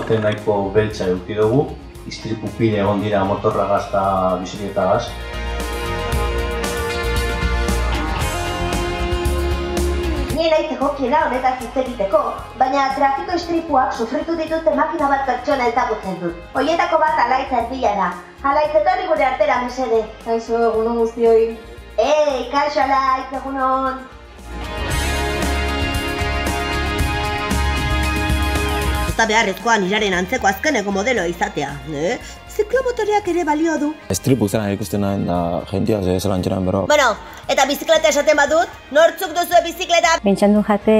aurten nahiko beltza eduki dugu, istripu pile egon dira motorragaz eta bizikletagaz. Ni naiz egokiena honetaz hitz egiteko, baina trafiko istripuak sufritu dituzte makina bat pertsona ezagutzen dut. Horietako bat Alaitz Erpila da. Alaitz, etorri gure artera mesede. Kaixo, egunon guztioi. Kaixo Alaitz, egunon. Ez da beharrezkoa niraren antzeko azkeneko modeloa izatea, Ziklomotoreak ere balio du. Istripu zelan ikusten nahen da jentia, zelan txeran berro. Bueno, eta bizikleta esaten badut, nortzuk duzue bizikleta? Bentsandun jate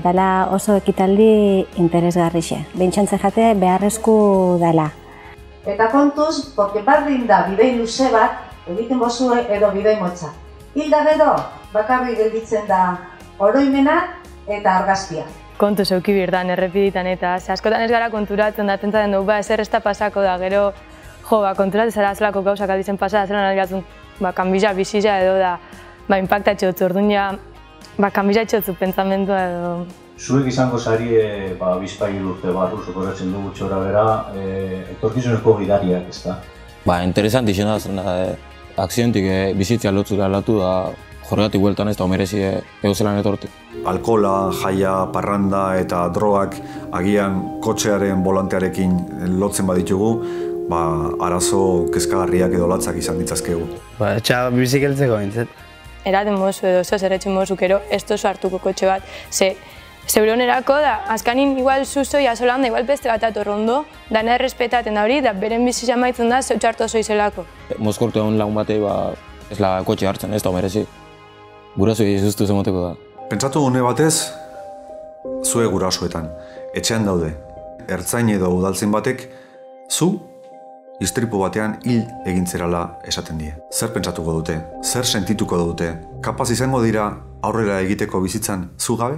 dala oso ekitaldi interesgarrixe. Bentsantze jate beharrezku dala. Eta kontuz, porque bardin da bidei luze bat, egiten bozue edo bidei motza. Hilda gero, bakarrik gelditzen da oroimena eta argazkia. Kontuz euki birdan, errepiditan eta askotan ez gara konturatzen da, pentsatzen dugu, ezer ez da pasako da, gero, konturatzen zara zelako gauzak alditzen pasada, zelan algatzen, kanbila bizitza edo da, impactatxe dutzu, orduan ja, kanbilatxe dutzu pentsamendua edo. Zuek izango zari bizpahiru urte barru, sokoratzen dugu txora bera, etorkizuneko gidariak, ez da? Interesanti izan da, zena, akzidentik bizitzea lotzura alatu da, jorgatik bueltan ez da omerezi zelan etortu. Alkola, jaia, parranda eta drogak agian kotxearen volantearekin lotzen baditugu, arazo kezkagarriak edo latzak izan ditzazkegu. Etxa bizikeltzeko bintzat. Eraten mozu edo zoz erretzen mozu, kero ez tozu hartuko kotxe bat, zeure honerako da, azkanin igual zuzoi azolan da, igual beste bat atorrondo, dana errespetaten da hori, da beren bizitza maitzen da, zeu txartu oso izelako. Mozkortu egon lagun batei, ez la kotxe hartzen, ez da omerezi. Gurasoi izuztu zemoteko da. Pentsatu une batez, zue gurasoetan, etxean daude, ertzain edo udaltzain batek, zu istripu batean hil egintzerala esaten die. Zer pentsatuko dute? Zer sentituko dute? Kapaz izango dira aurrera egiteko bizitzan zu gabe?